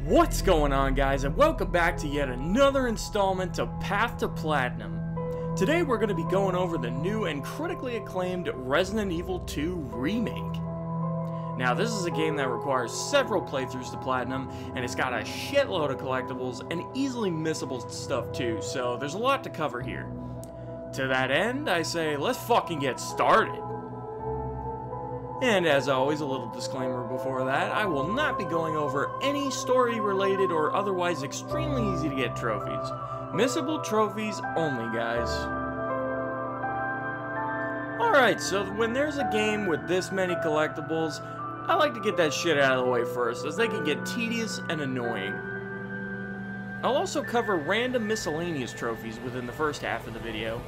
What's going on, guys, and welcome back to yet another installment of Path to Platinum. Today we're going to be going over the new and critically acclaimed Resident Evil 2 Remake. Now, this is a game that requires several playthroughs to Platinum, and it's got a shitload of collectibles and easily missable stuff too, so there's a lot to cover here. To that end, I say, let's fucking get started. And as always, a little disclaimer before that, I will not be going over any story-related or otherwise extremely easy to get trophies. Missable trophies only, guys. Alright, so when there's a game with this many collectibles, I like to get that shit out of the way first, as they can get tedious and annoying. I'll also cover random miscellaneous trophies within the first half of the video.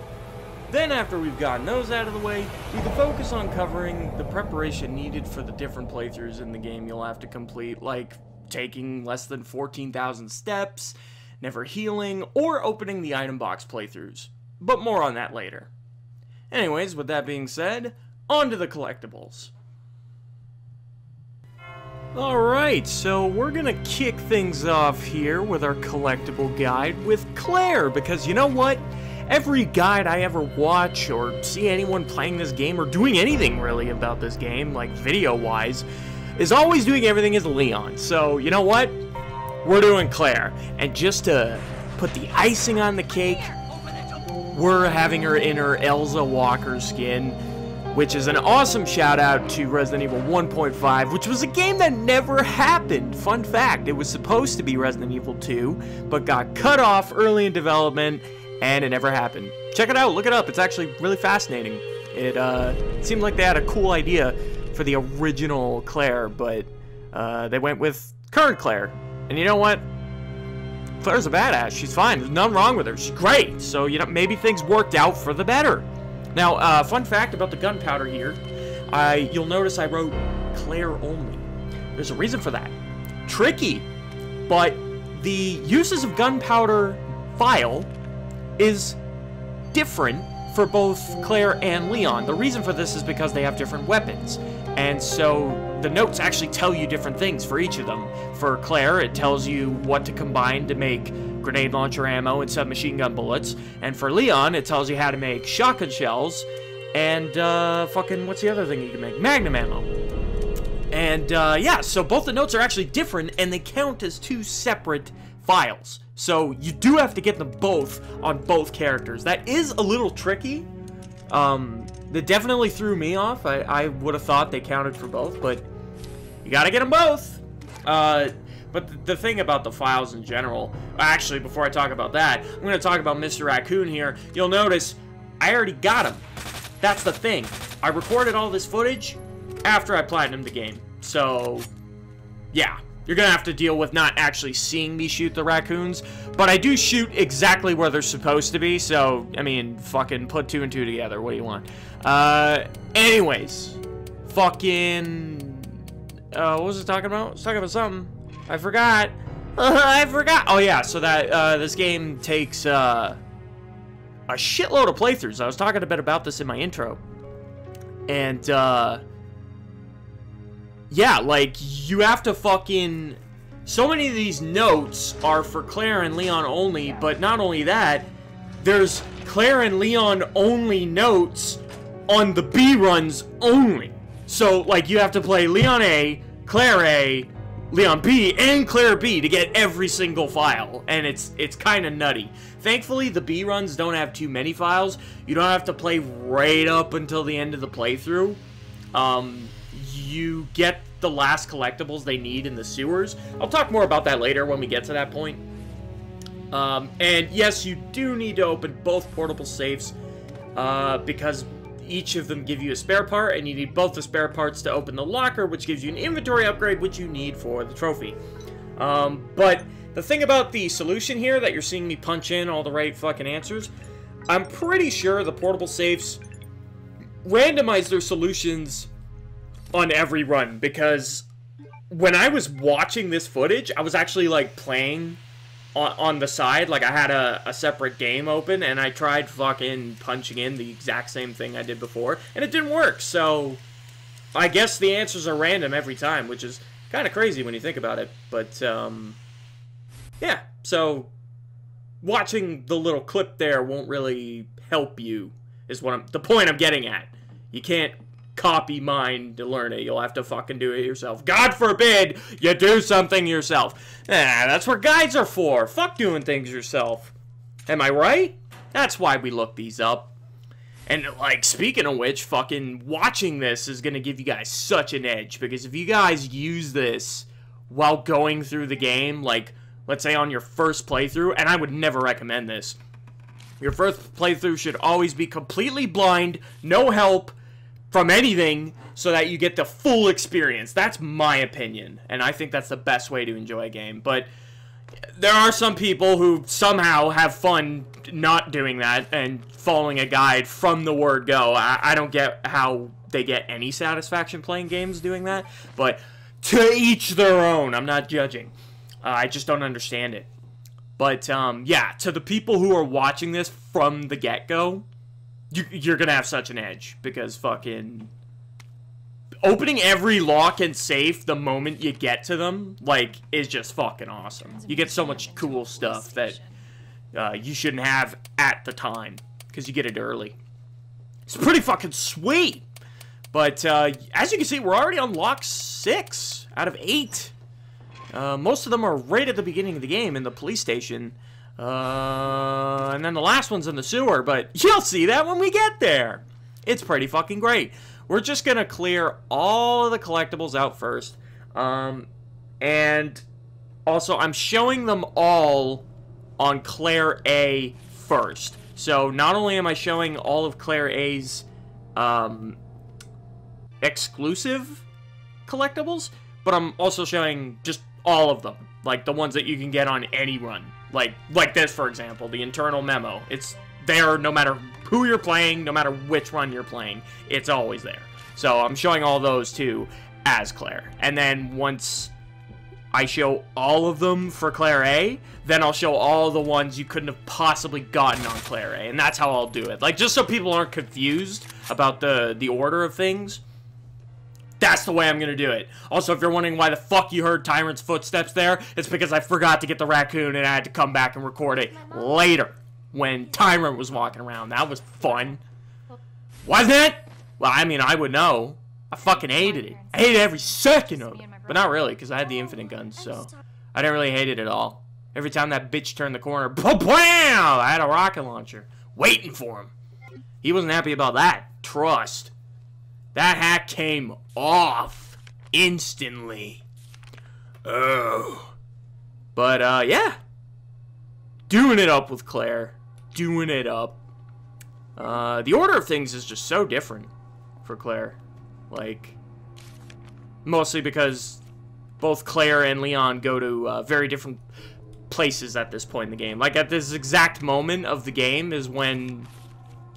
Then, after we've gotten those out of the way, we can focus on covering the preparation needed for the different playthroughs in the game you'll have to complete, like taking less than 14,000 steps, never healing, or opening the item box playthroughs. But more on that later. Anyways, with that being said, on to the collectibles. Alright, so we're gonna kick things off here with our collectible guide with Claire, because you know what? Every guide I ever watch or see anyone playing this game or doing anything really about this game, like video-wise, is always doing everything as Leon. So, you know what? We're doing Claire. And just to put the icing on the cake, we're having her in her Elsa Walker skin, which is an awesome shout-out to Resident Evil 1.5, which was a game that never happened. Fun fact, it was supposed to be Resident Evil 2, but got cut off early in development, and it never happened. Check it out, look it up, it's actually really fascinating. It seemed like they had a cool idea for the original Claire, but they went with current Claire. And you know what? Claire's a badass, she's fine, there's nothing wrong with her, she's great. So, you know, maybe things worked out for the better. Now, fun fact about the Gunpowder here, you'll notice I wrote Claire only. There's a reason for that. Tricky, but the uses of Gunpowder file is different for both Claire and Leon. The reason for this is because they have different weapons, and so the notes actually tell you different things for each of them. For Claire, it tells you what to combine to make grenade launcher ammo and submachine gun bullets, and for Leon, it tells you how to make shotgun shells and fucking, what's the other thing you can make? Magnum ammo. And yeah, so both the notes are actually different, and they count as two separate files. So you do have to get them both on both characters. That is a little tricky. That definitely threw me off. I would have thought they counted for both, but you gotta get them both. But the thing about the files in general, actually, before I talk about that, I'm going to talk about Mr. Raccoon here. You'll notice I already got him. That's the thing. I recorded all this footage after I platinumed the game. So, yeah. You're going to have to deal with not actually seeing me shoot the raccoons, but I do shoot exactly where they're supposed to be, so, I mean, fucking put two and two together. What do you want? Anyways. Fucking... what was I talking about? I was talking about something. I forgot. I forgot. Oh, yeah, so that, this game takes, a shitload of playthroughs. I was talking a bit about this in my intro. And, yeah, like, you have to fucking... So many of these notes are for Claire and Leon only, but not only that, there's Claire and Leon only notes on the B runs only. So, like, you have to play Leon A, Claire A, Leon B, and Claire B to get every single file, and it's kind of nutty. Thankfully, the B runs don't have too many files. You don't have to play right up until the end of the playthrough. You get the last collectibles they need in the sewers. I'll talk more about that later when we get to that point. And yes, you do need to open both portable safes, because each of them give you a spare part, and you need both the spare parts to open the locker, which gives you an inventory upgrade, which you need for the trophy. But the thing about the solution here, that you're seeing me punch in all the right fucking answers, I'm pretty sure the portable safes randomize their solutions on every run, because when I was watching this footage, I was actually, like, playing on the side. Like, I had a separate game open, and I tried fucking punching in the exact same thing I did before, and it didn't work. So, I guess the answers are random every time, which is kind of crazy when you think about it. But, yeah. So, watching the little clip there won't really help you, is what the point I'm getting at. You can't copy mine to learn it. You'll have to fucking do it yourself. God forbid you do something yourself. That's what guides are for. Fuck doing things yourself. Am I right? That's why we look these up. And, like, speaking of which, fucking watching this is gonna give you guys such an edge. Because if you guys use this while going through the game, like, let's say on your first playthrough, and I would never recommend this. Your first playthrough should always be completely blind, no help from anything, so that you get the full experience. That's my opinion, and I think that's the best way to enjoy a game. But there are some people who somehow have fun not doing that and following a guide from the word go. I don't get how they get any satisfaction playing games doing that, but to each their own. I'm not judging. I just don't understand it. But, yeah, to the people who are watching this from the get-go, you're gonna have such an edge, because fucking opening every lock and safe the moment you get to them, like, is just fucking awesome. You get so much cool stuff that you shouldn't have at the time, because you get it early. It's pretty fucking sweet. But as you can see, we're already on lock 6 out of 8. Most of them are right at the beginning of the game in the police station. And then the last one's in the sewer, but you'll see that when we get there. It's pretty fucking great. We're just gonna clear all of the collectibles out first. And also, I'm showing them all on Claire A first. So, not only am I showing all of Claire A's exclusive collectibles, but I'm also showing just all of them. Like, the ones that you can get on any run. Like this, for example, the internal memo. It's there no matter who you're playing, no matter which run you're playing. It's always there. So I'm showing all those, too, as Claire. And then once I show all of them for Claire A, then I'll show all the ones you couldn't have possibly gotten on Claire A. And that's how I'll do it. Like, just so people aren't confused about the order of things. That's the way I'm gonna do it. Also, if you're wondering why the fuck you heard Tyrant's footsteps there, it's because I forgot to get the raccoon and I had to come back and record it later when Tyrant was walking around. That was fun. Wasn't it? Well, I mean, I would know. I fucking hated it. I hated every second of it. But not really, because I had the infinite guns, so I didn't really hate it at all. Every time that bitch turned the corner, BAM! I had a rocket launcher waiting for him. He wasn't happy about that. Trust. That hack came off instantly. Oh. But, yeah. Doing it up with Claire. Doing it up. The order of things is just so different for Claire. Like, mostly because both Claire and Leon go to very different places at this point in the game. Like, at this exact moment of the game is when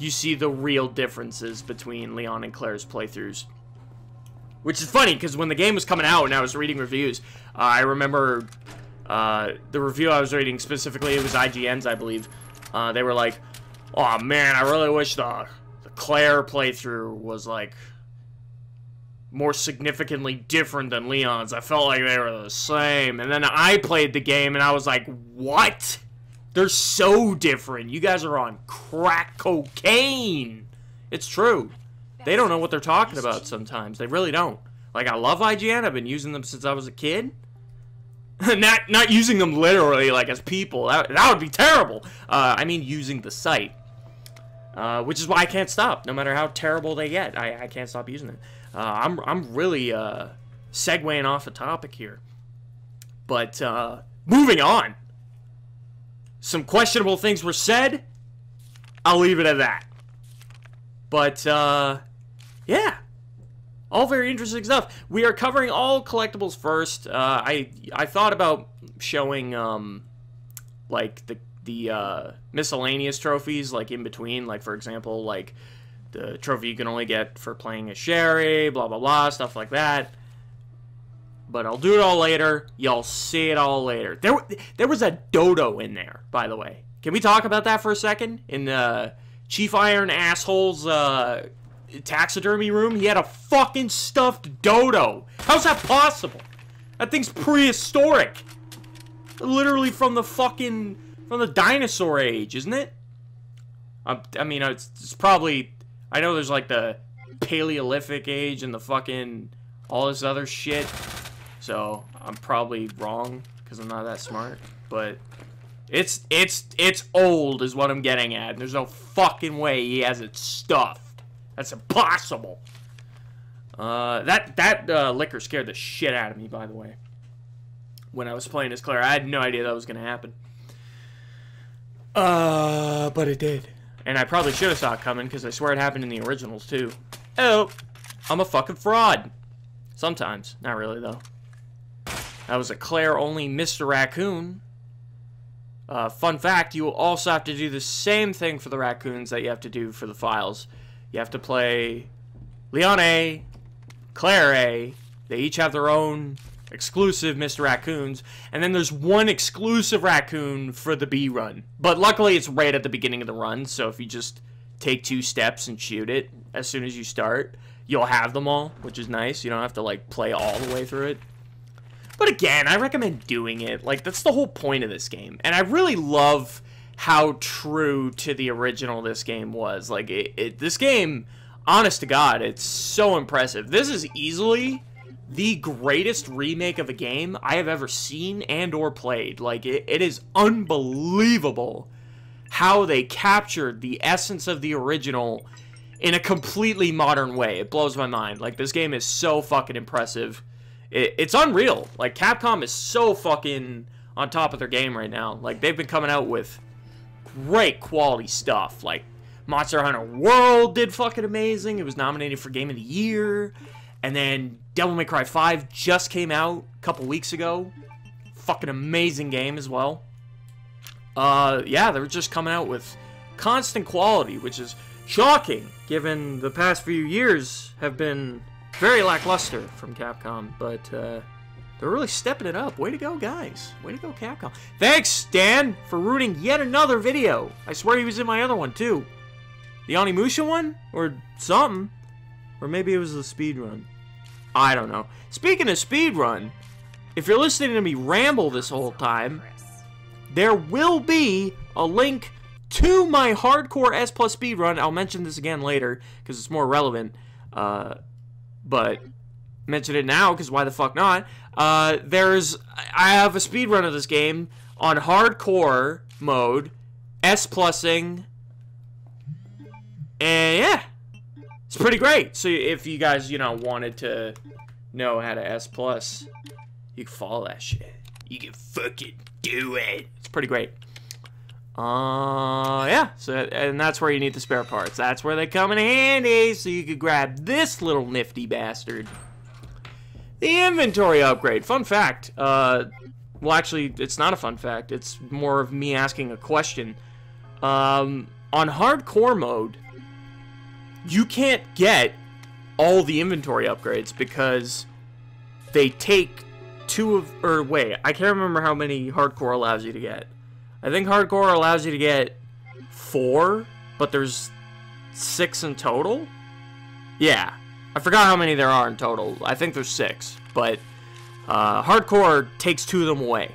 you see the real differences between Leon and Claire's playthroughs. Which is funny, because when the game was coming out and I was reading reviews, I remember the review I was reading specifically, it was IGN's, I believe. They were like, oh man, I really wish the Claire playthrough was, like, more significantly different than Leon's. I felt like they were the same. And then I played the game and I was like, what? They're so different. You guys are on crack cocaine. It's true. They don't know what they're talking about sometimes. They really don't. Like, I love IGN. I've been using them since I was a kid. not using them literally, like, as people. That would be terrible. I mean, using the site. Which is why I can't stop. No matter how terrible they get, I can't stop using it. I'm really segueing off the topic here. But, moving on. Some questionable things were said. I'll leave it at that. But, yeah. All very interesting stuff. We are covering all collectibles first. I thought about showing, like, the miscellaneous trophies, like, in between. Like, for example, like, the trophy you can only get for playing a Sherry, blah, blah, blah, stuff like that. But I'll do it all later. Y'all see it all later. There was a dodo in there, by the way. Can we talk about that for a second? In Chief Iron Asshole's taxidermy room, he had a fucking stuffed dodo. How's that possible? That thing's prehistoric. Literally from the dinosaur age, isn't it? I mean, it's probably... I know there's like the Paleolithic age and the fucking... all this other shit. So, I'm probably wrong, because I'm not that smart. But, it's old, is what I'm getting at. And there's no fucking way he has it stuffed. That's impossible. That liquor scared the shit out of me, by the way. When I was playing as Claire, I had no idea that was going to happen. But it did. And I probably should have saw it coming, because I swear it happened in the originals, too. Oh, I'm a fucking fraud. Sometimes. Not really, though. That was a Claire-only Mr. Raccoon. Fun fact, you will also have to do the same thing for the raccoons that you have to do for the files. You have to play Leon A, Claire A. They each have their own exclusive Mr. Raccoons. And then there's one exclusive raccoon for the B run. But luckily, it's right at the beginning of the run. So if you just take 2 steps and shoot it as soon as you start, you'll have them all, which is nice. You don't have to, like, play all the way through it. But again, I recommend doing it. Like, that's the whole point of this game. And I really love how true to the original this game was. Like, this game, honest to God, it's so impressive. This is easily the greatest remake of a game I have ever seen and or played. Like, it is unbelievable how they captured the essence of the original in a completely modern way. It blows my mind. Like, this game is so fucking impressive. It's unreal. Like, Capcom is so fucking on top of their game right now. Like, they've been coming out with great quality stuff. Like, Monster Hunter World did fucking amazing. It was nominated for Game of the Year. And then Devil May Cry 5 just came out a couple weeks ago. Fucking amazing game as well. Yeah, they were just coming out with constant quality, which is shocking, given the past few years have been very lackluster from Capcom, but they're really stepping it up. Way to go, guys. Way to go, Capcom. Thanks, Stan, for rooting yet another video. I swear he was in my other one, too. The Onimusha one? Or something. Or maybe it was the speedrun. I don't know. Speaking of speedrun, if you're listening to me ramble this whole time, there will be a link to my hardcore S+ speedrun. I'll mention this again later, because it's more relevant. But mention it now, because why the fuck not? I have a speedrun of this game on hardcore mode, S+ing, and yeah, it's pretty great. So if you guys, wanted to know how to S+, you can follow that shit. You can fucking do it. It's pretty great. Yeah, and that's where you need the spare parts. That's where they come in handy, so you could grab this little nifty bastard. The inventory upgrade. Fun fact. Well, actually, it's not a fun fact. It's more of me asking a question. On hardcore mode, you can't get all the inventory upgrades because they take I can't remember how many hardcore allows you to get. I think hardcore allows you to get 4, but there's 6 in total? Yeah. I forgot how many there are in total. I think there's 6, but hardcore takes 2 of them away.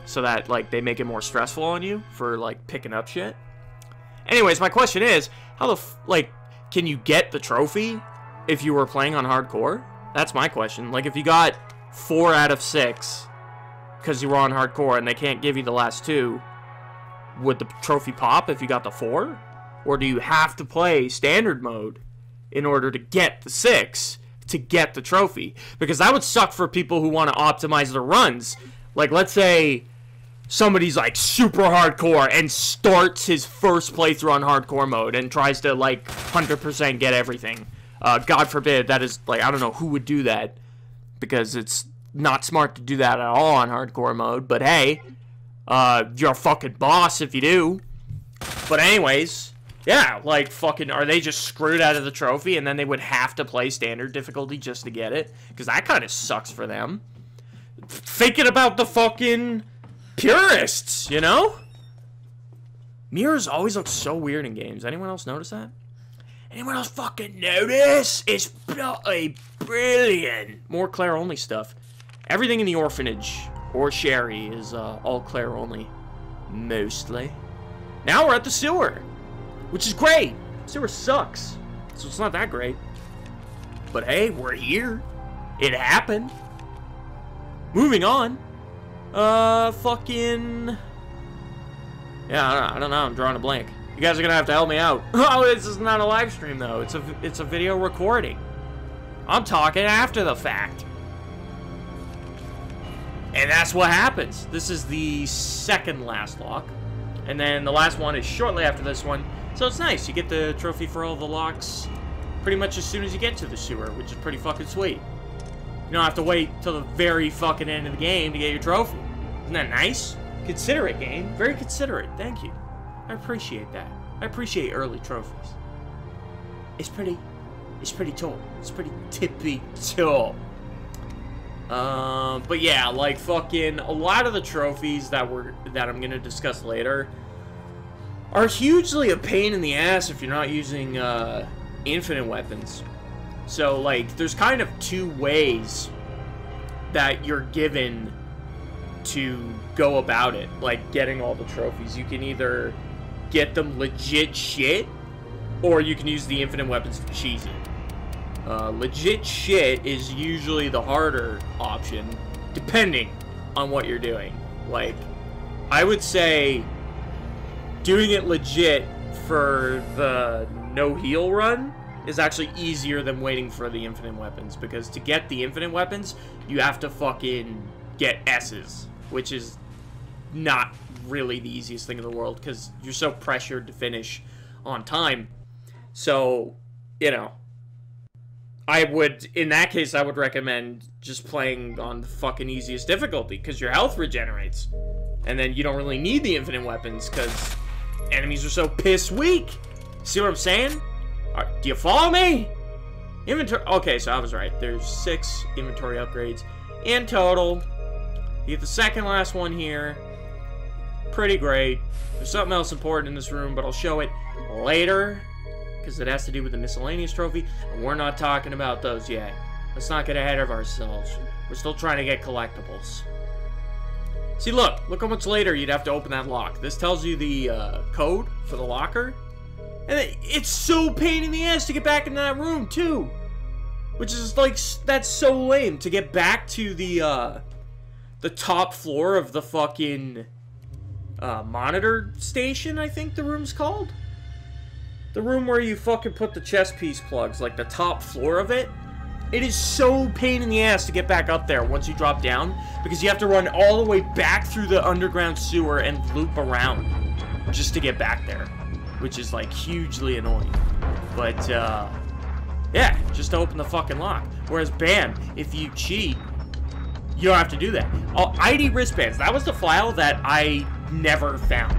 So that, like, they make it more stressful on you for, like, picking up shit. Anyways, my question is, how can you get the trophy if you were playing on hardcore? That's my question. Like, if you got 4 out of 6... because you were on hardcore and they can't give you the last 2, would the trophy pop if you got the 4? Or do you have to play standard mode in order to get the 6 to get the trophy? Because that would suck for people who want to optimize their runs. Like, let's say somebody's like super hardcore and starts his first playthrough on hardcore mode and tries to like 100% get everything. God forbid, that is, like, I don't know who would do that, because it's not smart to do that at all on hardcore mode, but hey, you're a fucking boss if you do. But anyways, Yeah, like, fucking, are they just screwed out of the trophy and then they would have to play standard difficulty just to get it? Because that kind of sucks for them. Thinking about the fucking purists, you know? Mirrors always look so weird in games. Anyone else notice that? Anyone else fucking notice? It's brilliant. More Claire only stuff. Everything in the orphanage or Sherry is all Claire only. Mostly. Now we're at the sewer, which is great. Sewer sucks, so it's not that great. But hey, we're here. It happened. Moving on. Fucking... Yeah, I don't know. I'm drawing a blank. You guys are gonna have to help me out. Oh, this is not a live stream though. It's a video recording. I'm talking after the fact. And that's what happens. This is the second last lock. And then the last one is shortly after this one. So it's nice. You get the trophy for all the locks pretty much as soon as you get to the sewer, which is pretty fucking sweet. You don't have to wait till the very fucking end of the game to get your trophy. Isn't that nice? Considerate game. Very considerate. Thank you. I appreciate that. I appreciate early trophies. It's pretty tall. It's pretty tippy tall. But yeah, like fucking a lot of the trophies that I'm gonna discuss later are hugely a pain in the ass if you're not using infinite weapons. So like there's kind of two ways that you're given to go about it, like getting all the trophies. You can either get them legit shit, or you can use the infinite weapons to cheese it. Legit shit is usually the harder option, depending on what you're doing. Like, I would say doing it legit for the no heal run is actually easier than waiting for the infinite weapons, because to get the infinite weapons, you have to fucking get S's, which is not really the easiest thing in the world, because you're so pressured to finish on time. So, you know, in that case, I would recommend just playing on the fucking easiest difficulty, because your health regenerates. And then you don't really need the infinite weapons, because enemies are so piss weak. See what I'm saying? Alright, do you follow me? Inventory. Okay, so I was right. There's 6 inventory upgrades in total. You get the second last one here. Pretty great. There's something else important in this room, but I'll show it later, because it has to do with the miscellaneous trophy, and we're not talking about those yet. Let's not get ahead of ourselves. We're still trying to get collectibles. See, look how much later you'd have to open that lock. This tells you the code for the locker, and it's so pain in the ass to get back into that room too, which is like, that's so lame to get back to the top floor of the fucking monitor station, I think the room's called. The room where you fucking put the chest piece plugs, like the top floor of it. It is so pain in the ass to get back up there once you drop down, because you have to run all the way back through the underground sewer and loop around just to get back there, which is like hugely annoying. But yeah, just to open the fucking lock. Whereas bam, if you cheat, you don't have to do that. Oh, ID wristbands, that was the file that I never found.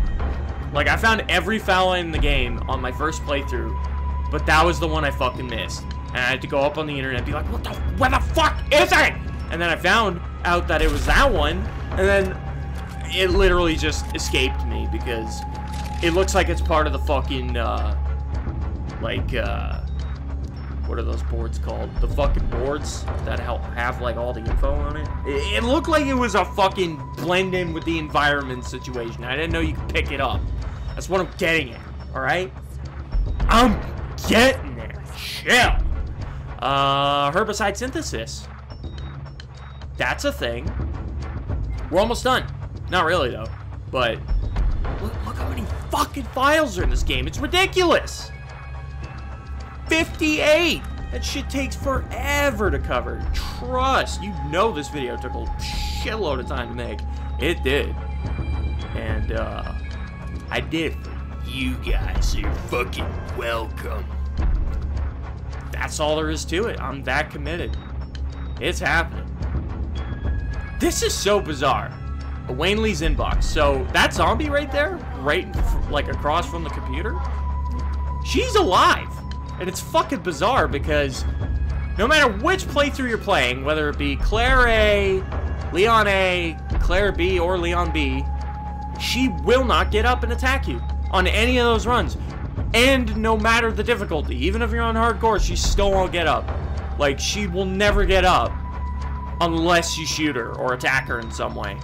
Like, I found every foul in the game on my first playthrough, but that was the one I fucking missed. And I had to go up on the internet and be like, where the fuck is it? And then I found out that it was that one, and then it literally just escaped me, because it looks like it's part of the fucking, what are those boards called? The fucking boards that have, like, all the info on it. It looked like it was a fucking blend in with the environment situation. I didn't know you could pick it up. That's what I'm getting at, alright? I'm getting there. Chill. Herbicide Synthesis. That's a thing. We're almost done. Not really, though. But look how many fucking files are in this game. It's ridiculous. 58! That shit takes forever to cover. Trust. You know this video took a shitload of time to make. It did. And, I did it for you guys, so you're fucking welcome. That's all there is to it. I'm that committed. It's happening. This is so bizarre. Wayne Lee's inbox. So, that zombie right there, right, like, across from the computer, she's alive. And it's fucking bizarre because no matter which playthrough you're playing, whether it be Claire A, Leon A, Claire B, or Leon B, she will not get up and attack you on any of those runs. And no matter the difficulty, even if you're on hardcore, she still won't get up. Like, she will never get up unless you shoot her or attack her in some way.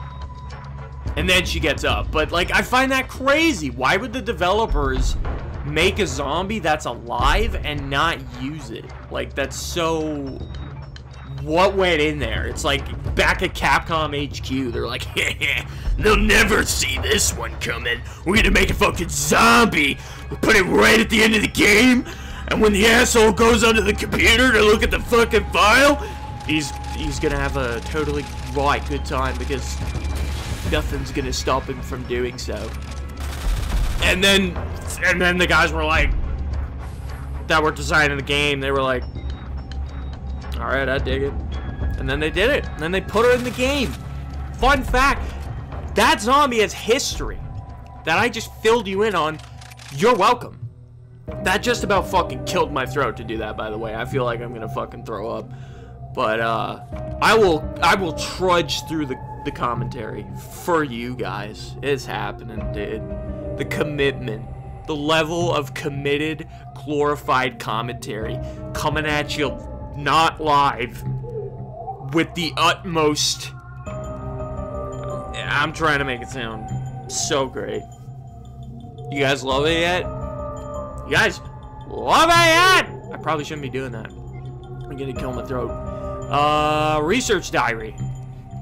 And then she gets up. But, like, I find that crazy. Why would the developers make a zombie that's alive and not use it? Like, that's so... What went in there? It's like back at Capcom HQ. They're like, they'll never see this one coming. We're gonna make a fucking zombie. We'll put it right at the end of the game. And when the asshole goes onto the computer to look at the fucking file, he's gonna have a totally good time because nothing's gonna stop him from doing so. And then the guys were like, that were designing the game, they were like, alright, I dig it. And then they did it. And then they put her in the game. Fun fact, that zombie has history that I just filled you in on. You're welcome. That just about fucking killed my throat to do that, by the way. I feel like I'm gonna fucking throw up. But, I will trudge through the commentary for you guys. It's happening, dude. The commitment. The level of committed, glorified commentary coming at you not live with the utmost. I'm trying to make it sound so great. You guys love it yet? You guys love it yet? I probably shouldn't be doing that. I'm gonna kill my throat. Research diary.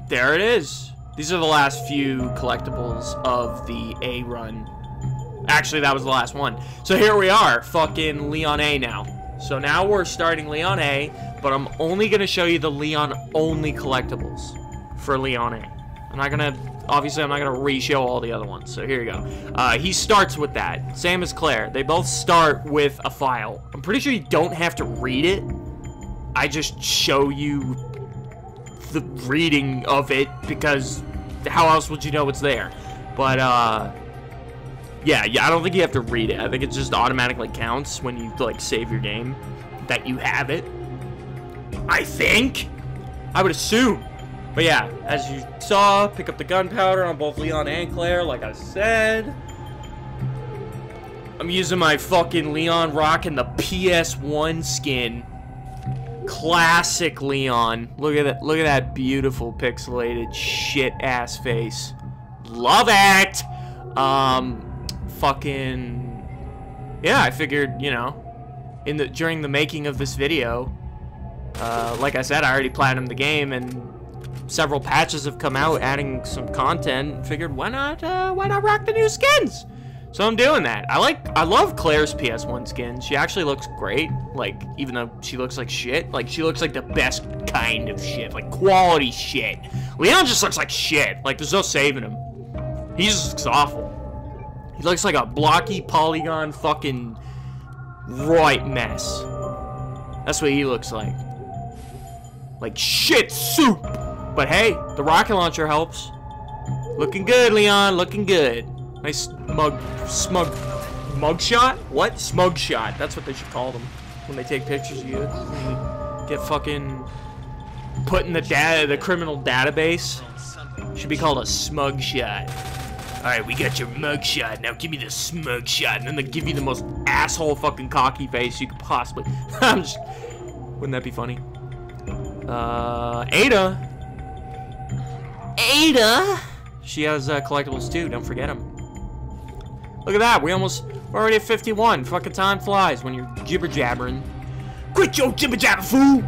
There it is. These are the last few collectibles of the A run. Actually, that was the last one. So here we are, fucking Leon A now. So now we're starting Leon A, but I'm only going to show you the Leon-only collectibles for Leon A. Obviously, I'm not going to re-show all the other ones. So here you go. He starts with that. Same as Claire. They both start with a file. I'm pretty sure you don't have to read it. I just show you the reading of it because how else would you know it's there? But, yeah, I don't think you have to read it. I think it just automatically counts when you, like, save your game that you have it. I think. I would assume. But yeah, as you saw, pick up the gunpowder on both Leon and Claire, like I said. I'm using my fucking Leon rocking the PS1 skin. Classic Leon. Look at that beautiful pixelated shit-ass face. Love it! Fucking yeah, I figured, you know, during the making of this video, like I said, I already platinumed the game and several patches have come out adding some content. Figured why not rock the new skins? So I'm doing that. I love Claire's PS1 skin. She actually looks great. Like, even though she looks like shit, like she looks like the best kind of shit, like quality shit. Leon just looks like shit. Like there's no saving him. He just looks awful. He looks like a blocky polygon fucking right mess. That's what he looks like. Like shit soup. But hey, the rocket launcher helps. Looking good, Leon. Looking good. Nice mug shot? What? Smug shot. That's what they should call them when they take pictures of you. When you get fucking put in the criminal database. Should be called a smug shot. Alright, we got your mug shot. Now give me the smug shot. And then they give you the most asshole fucking cocky face you could possibly. I'm just. Wouldn't that be funny? Ada. She has collectibles too. Don't forget them. Look at that. We're already at 51. Fucking time flies when you're jibber jabbering. Quit your jibber jabber, fool.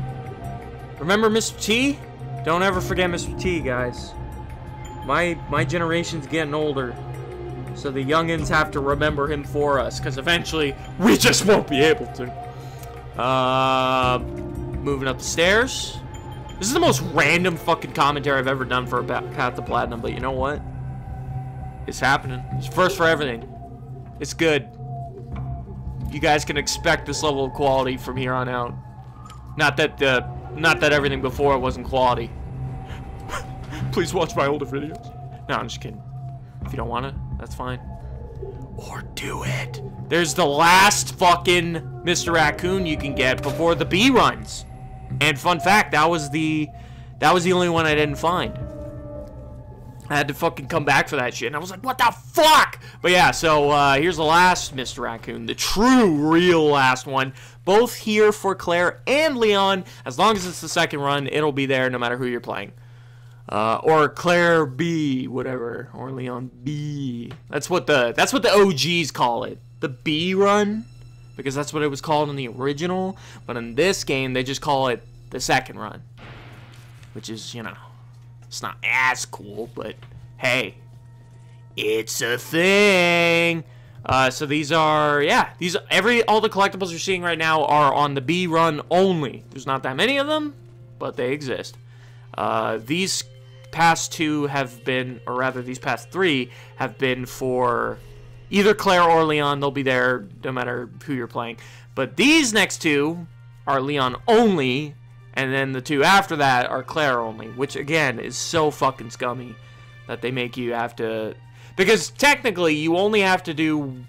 Remember Mr. T? Don't ever forget Mr. T, guys. My generation's getting older, so the youngins have to remember him for us, because eventually we just won't be able to. Moving up the stairs. This is the most random fucking commentary I've ever done for a Path to Platinum, but you know what? It's happening. It's first for everything. It's good. You guys can expect this level of quality from here on out. Not that everything before it wasn't quality. Please watch my older videos. No, I'm just kidding. If you don't want to, that's fine. or do it. There's the last fucking Mr. Raccoon you can get before the bee runs. And fun fact, that was the only one I didn't find. I had to fucking come back for that shit, and I was like, what the fuck? But yeah, so here's the last Mr. Raccoon, the true, real last one. Both here for Claire and Leon. As long as it's the second run, it'll be there no matter who you're playing. Or Claire B, whatever, or Leon B. That's what the OGs call it, the B run, because that's what it was called in the original. But in this game, they just call it the second run, which is, you know, it's not as cool, but hey, it's a thing. So these are, yeah, all the collectibles you're seeing right now are on the B run only. There's not that many of them, but they exist. These past two have been, or rather these past three have been for either Claire or Leon. They'll be there no matter who you're playing. But these next two are Leon only, and then the two after that are Claire only, which again is so fucking scummy that they make you have to, because technically you only have to do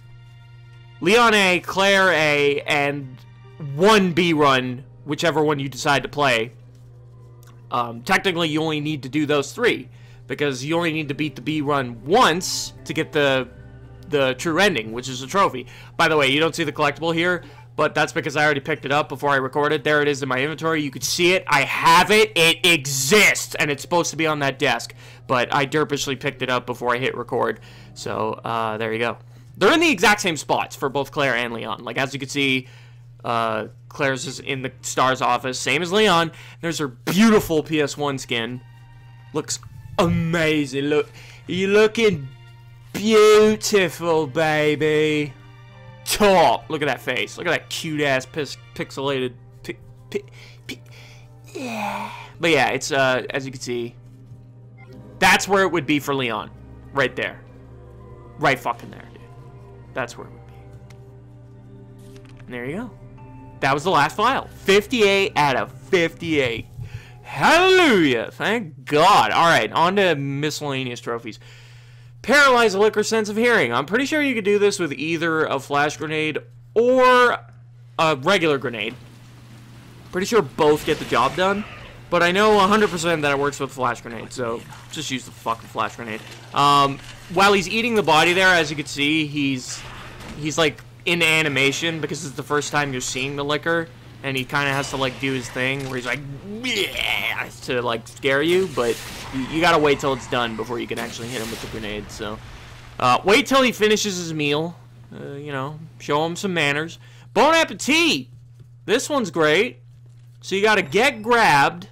Leon A, Claire A, and one B run, whichever one you decide to play. Technically you only need to do those three, because you only need to beat the B run once to get the true ending, which is a trophy. By the way, you don't see the collectible here, but that's because I already picked it up before I recorded. There it is in my inventory. You could see it. I have it. It exists, and it's supposed to be on that desk, but I derpishly picked it up before I hit record. So, there you go. They're in the exact same spots for both Claire and Leon. Like, as you can see, Claire's is in the Star's office, same as Leon. There's her beautiful PS1 skin. Looks amazing. Look, you're looking beautiful, baby. Top. Look at that face. Look at that cute ass pixelated. Yeah. But yeah, it's as you can see, that's where it would be for Leon, right there, right fucking there, dude. That's where it would be. And there you go. That was the last file. 58 out of 58. Hallelujah. Thank God. All right, on to miscellaneous trophies. Paralyze a liquor sense of hearing. I'm pretty sure you could do this with either a flash grenade or a regular grenade. Pretty sure both get the job done, but I know 100% that it works with flash grenade, so just use the fucking flash grenade. While he's eating the body there, as you can see, he's like in animation because it's the first time you're seeing the liquor, and he kind of has to like do his thing where he's like, yeah, to like scare you, but you gotta wait till it's done before you can actually hit him with the grenade. So wait till he finishes his meal, you know, show him some manners. Bon appetit. This one's great. So you gotta get grabbed,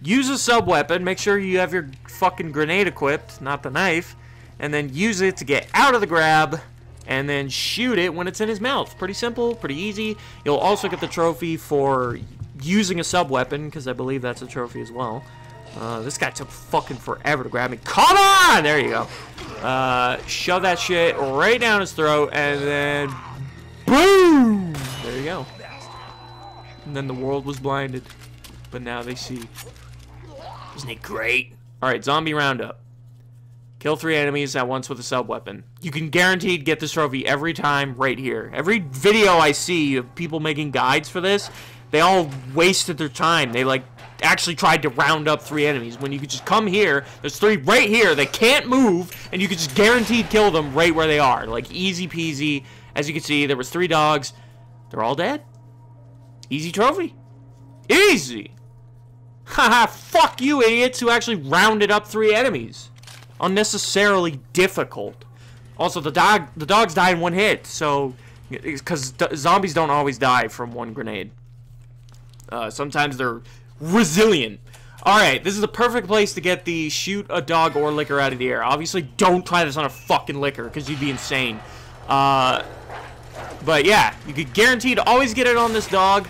use a sub weapon, make sure you have your fucking grenade equipped, not the knife, and then use it to get out of the grab, and then shoot it when it's in his mouth. Pretty simple, pretty easy. You'll also get the trophy for using a sub-weapon, because I believe that's a trophy as well. This guy took fucking forever to grab me. Come on! There you go. Shove that shit right down his throat, and then boom! There you go. And then the world was blinded, but now they see. Isn't it great? Alright, zombie roundup. Kill 3 enemies at once with a sub-weapon. You can guaranteed get this trophy every time right here. Every video I see of people making guides for this, they all wasted their time. They, like, actually tried to round up 3 enemies. When you could just come here, there's 3 right here, they can't move, and you could just guaranteed kill them right where they are. Like, easy peasy. As you can see, there was 3 dogs. They're all dead. Easy trophy. Easy. Haha, fuck you idiots who actually rounded up 3 enemies. Unnecessarily difficult. Also, the dogs die in 1 hit, so because zombies don't always die from 1 grenade. Sometimes they're resilient. All right, this is the perfect place to get the shoot a dog or liquor out of the air. Obviously, don't try this on a fucking liquor because you'd be insane. But yeah, you could guarantee to always get it on this dog.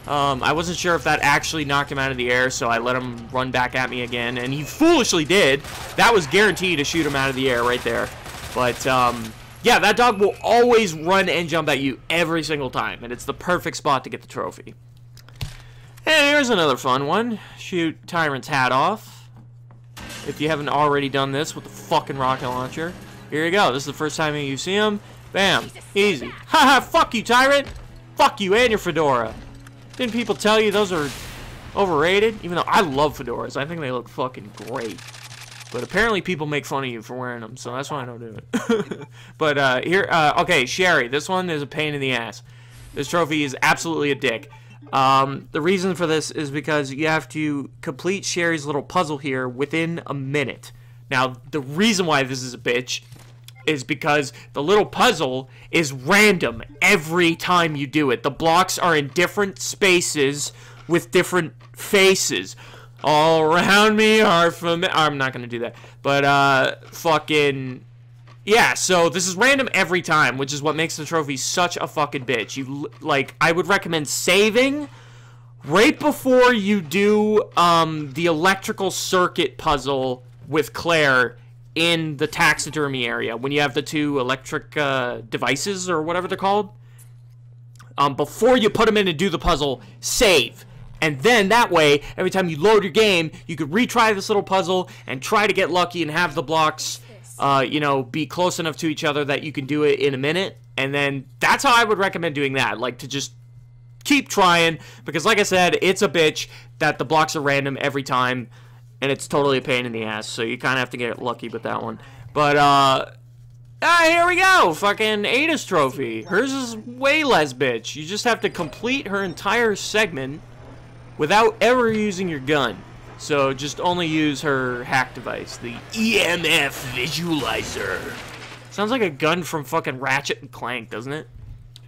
I wasn't sure if that actually knocked him out of the air, so I let him run back at me again, and he foolishly did. That was guaranteed to shoot him out of the air right there. But, yeah, that dog will always run and jump at you every single time, and it's the perfect spot to get the trophy. And here's another fun one. Shoot Tyrant's hat off. If you haven't already done this with the fucking rocket launcher. Here you go. This is the first time you see him. Bam. Easy. Haha, fuck you, tyrant. Fuck you and your fedora. Didn't people tell you those are overrated? Even though I love fedoras. I think they look fucking great. But apparently people make fun of you for wearing them, so that's why I don't do it. But okay, Sherry. This one is a pain in the ass. This trophy is absolutely a dick. The reason for this is because you have to complete Sherry's little puzzle here within a minute. Now, the reason why this is a bitch is because the little puzzle is random every time you do it. The blocks are in different spaces with different faces. All around me are familiar. I'm not gonna do that. But, fucking... yeah, so this is random every time, which is what makes the trophy such a fucking bitch. I would recommend saving right before you do, the electrical circuit puzzle with Claire in the taxidermy area, when you have the two electric, devices, or whatever they're called. Before you put them in and do the puzzle, save. And then, that way, every time you load your game, you could retry this little puzzle and try to get lucky and have the blocks, you know, be close enough to each other that you can do it in a minute. And then, that's how I would recommend doing that. Like, to just keep trying. Because, like I said, it's a bitch that the blocks are random every time. And it's totally a pain in the ass. So, you kind of have to get lucky with that one. But, here we go! Fucking Ada's trophy. Hers is way less bitch. You just have to complete her entire segment without ever using your gun. So just only use her hack device, the EMF visualizer. Sounds like a gun from fucking Ratchet and Clank, doesn't it?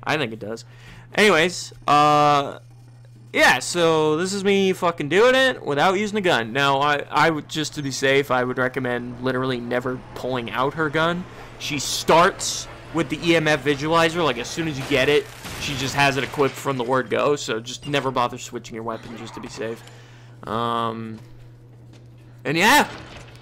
I think it does. Anyways, yeah, so this is me fucking doing it without using a gun. Now, I would, just to be safe, I would recommend literally never pulling out her gun. She starts with the EMF visualizer, like as soon as you get it, she just has it equipped from the word go, so just never bother switching your weapon just to be safe. And yeah,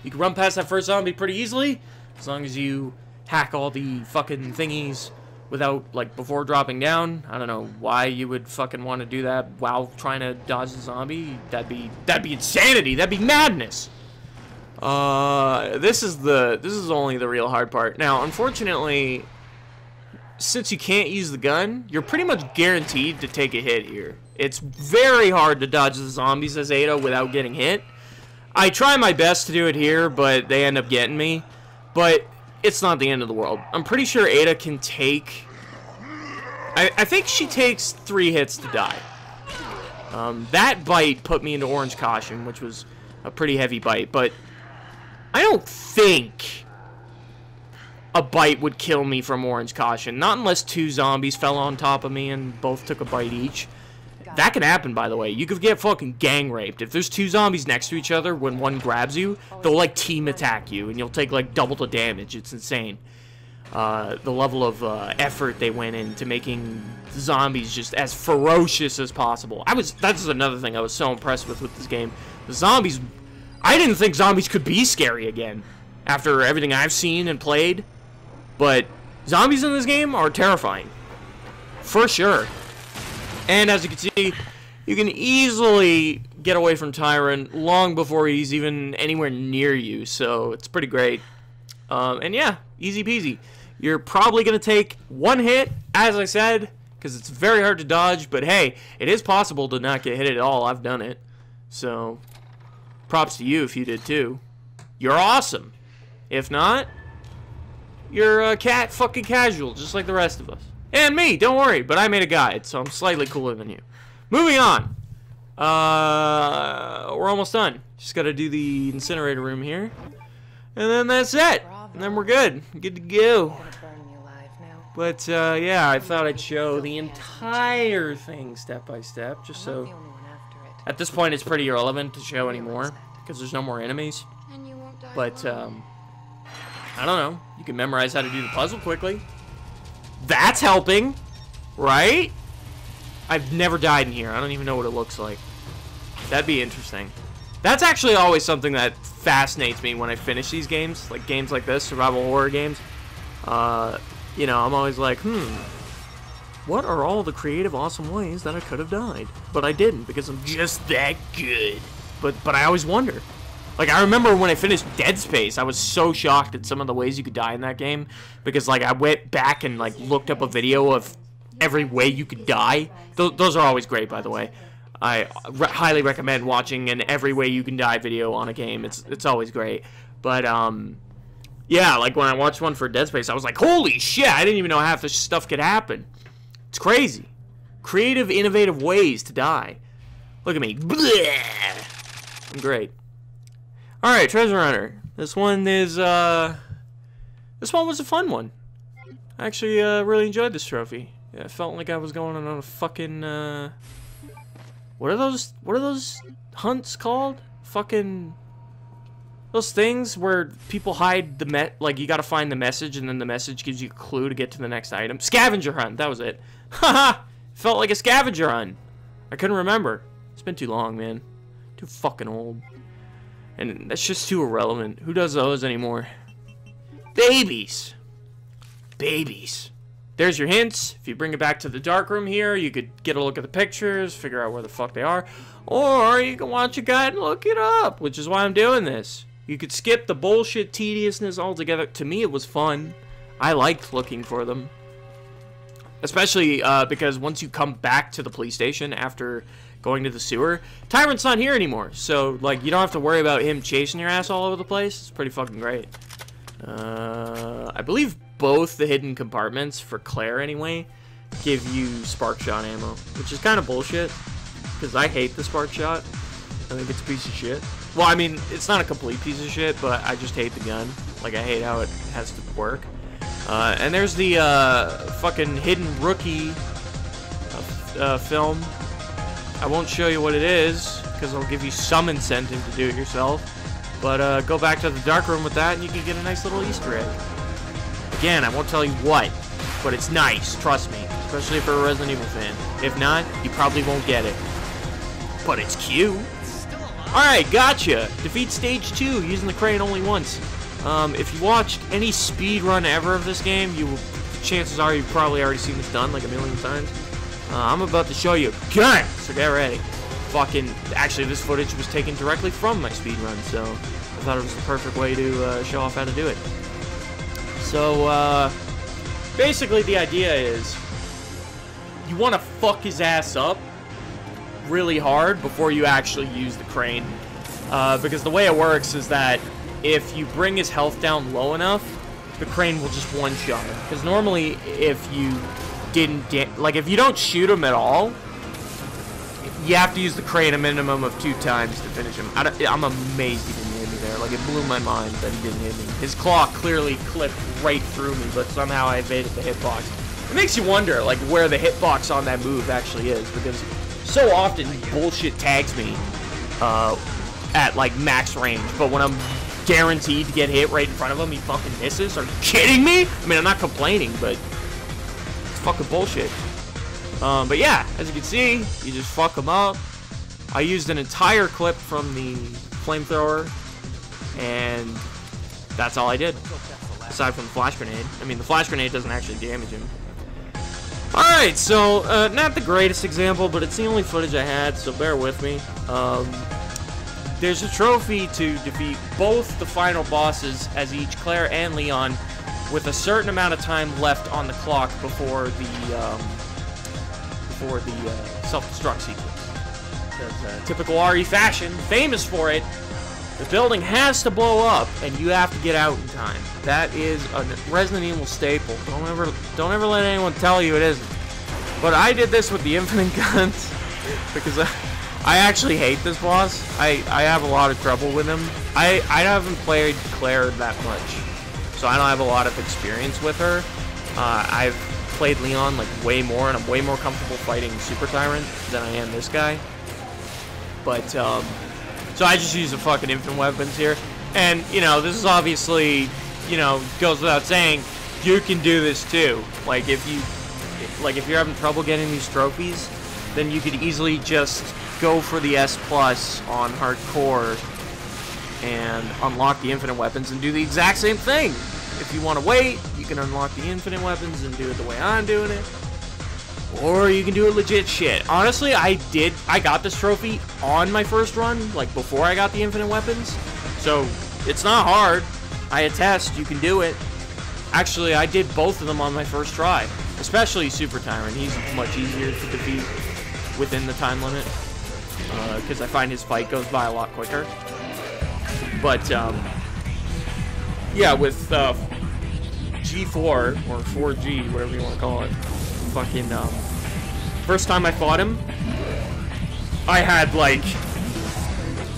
you can run past that first zombie pretty easily, as long as you hack all the fucking thingies without, like, before dropping down. I don't know why you would fucking want to do that while trying to dodge the zombie. That'd be insanity. That'd be madness. This is only the real hard part. Now, unfortunately, since you can't use the gun, you're pretty much guaranteed to take a hit here. It's very hard to dodge the zombies as Ada without getting hit. I try my best to do it here, but they end up getting me. But it's not the end of the world. I'm pretty sure Ada can take... I think she takes 3 hits to die. That bite put me into orange caution, which was a pretty heavy bite, but I don't think a bite would kill me from orange caution. Not unless 2 zombies fell on top of me and both took a bite each. That can happen, by the way. You could get fucking gang raped. If there's 2 zombies next to each other, when one grabs you, they'll, like, team attack you, and you'll take, like, double the damage. It's insane. The level of effort they went into making zombies just as ferocious as possible. That's another thing I was so impressed with this game. The zombies... I didn't think zombies could be scary again, after everything I've seen and played. But zombies in this game are terrifying. For sure. And as you can see, you can easily get away from Tyrant long before he's even anywhere near you. So it's pretty great. And yeah, easy peasy. You're probably going to take 1 hit, as I said, because it's very hard to dodge. But hey, it is possible to not get hit at all. I've done it. So props to you if you did too. You're awesome. If not, you're a fucking casual, just like the rest of us. And me, don't worry, but I made a guide, so I'm slightly cooler than you. Moving on. We're almost done. Just gotta do the incinerator room here. And then that's it. And then we're good. Good to go. But, yeah, I thought I'd show the entire thing step by step, just so... At this point, it's pretty irrelevant to show anymore, because there's no more enemies. But, I don't know. You can memorize how to do the puzzle quickly. That's helping, right? I've never died in here. I don't even know what it looks like. That'd be interesting. That's actually always something that fascinates me when I finish these games, like games like this, survival horror games. You know, I'm always like, what are all the creative, awesome ways that I could have died? But I didn't, because I'm just that good. But I always wonder, Like, I remember when I finished Dead Space, I was so shocked at some of the ways you could die in that game. Because, like, I went back and, like, looked up a video of every way you could die. Those are always great, by the way. I highly recommend watching an every way you can die video on a game. It's always great. But, yeah, like, when I watched one for Dead Space, I was like, holy shit, I didn't even know half this stuff could happen. It's crazy. Creative, innovative ways to die. Look at me. Bleh. I'm great. Alright, Treasure Hunter. This one is, this one was a fun one. I actually, really enjoyed this trophy. Yeah, I felt like I was going on a fucking, what are those hunts called? Fucking, those things where people hide the like, you gotta find the message, and then the message gives you a clue to get to the next item. Scavenger hunt, that was it. Haha! Felt like a scavenger hunt. I couldn't remember. It's been too long, man. Too fucking old. And that's just too irrelevant. Who does those anymore? Babies! Babies. There's your hints. If you bring it back to the darkroom here, you could get a look at the pictures, figure out where the fuck they are. Or you can watch a guide and look it up, which is why I'm doing this. You could skip the bullshit tediousness altogether. To me, it was fun. I liked looking for them. Especially because once you come back to the police station after going to the sewer, Tyrant's not here anymore. So, like, you don't have to worry about him chasing your ass all over the place. It's pretty fucking great. I believe both the hidden compartments, for Claire anyway, give you spark shot ammo, which is kind of bullshit, because I hate the spark shot. I think it's a piece of shit. Well, I mean, it's not a complete piece of shit, but I just hate the gun. Like, I hate how it has to work. And there's the fucking hidden rookie film. I won't show you what it is, because it'll give you some incentive to do it yourself. But go back to the dark room with that, and you can get a nice little Easter egg. Again, I won't tell you what, but it's nice, trust me. Especially if you're a Resident Evil fan. If not, you probably won't get it. But it's cute. Alright, gotcha. Defeat stage 2 using the crane only once. If you watched any speed run ever of this game, chances are you've probably already seen this done like a million times. I'm about to show you again, so get ready. Actually, this footage was taken directly from my speed run, so I thought it was the perfect way to show off how to do it. So, basically the idea is you want to fuck his ass up really hard before you actually use the crane. Because the way it works is that if you bring his health down low enough, the crane will just one-shot him. Because normally, if you if you don't shoot him at all, you have to use the crane a minimum of 2 times to finish him. I'm amazed he didn't hit me there. Like, it blew my mind that he didn't hit me. His claw clearly clipped right through me, but somehow I evaded the hitbox. It makes you wonder, like, where the hitbox on that move actually is, because so often bullshit tags me at, like, max range, but when I'm guaranteed to get hit right in front of him, he fucking misses. Are you kidding me? I mean, I'm not complaining, but it's fucking bullshit. But yeah, as you can see, you just fuck him up. I used an entire clip from the flamethrower, and that's all I did. Aside from the flash grenade. I mean, the flash grenade doesn't actually damage him. Alright, so, not the greatest example, but it's the only footage I had, so bear with me. There's a trophy to defeat both the final bosses as each Claire and Leon with a certain amount of time left on the clock before the self-destruct sequence. Because typical RE fashion, famous for it, the building has to blow up and you have to get out in time. That is a Resident Evil staple. Don't ever let anyone tell you it isn't. But I did this with the infinite guns because I actually hate this boss. I have a lot of trouble with him. I haven't played Claire that much, so I don't have a lot of experience with her. I've played Leon like way more, and I'm way more comfortable fighting Super Tyrant than I am this guy. But so I just use the fucking infinite weapons here, and you know, this is obviously, you know, goes without saying, you can do this too. Like if you're having trouble getting these trophies, then you could easily just go for the S+ on hardcore and unlock the infinite weapons and do the exact same thing. If you want to wait, you can unlock the infinite weapons and do it the way I'm doing it. Or you can do it legit shit. Honestly, I got this trophy on my first run, like before I got the infinite weapons. So it's not hard. I attest you can do it. Actually, I did both of them on my first try, especially Super Tyrant. He's much easier to defeat within the time limit because I find his fight goes by a lot quicker. But yeah, with G4 or 4G, whatever you want to call it, fucking first time I fought him, I had like,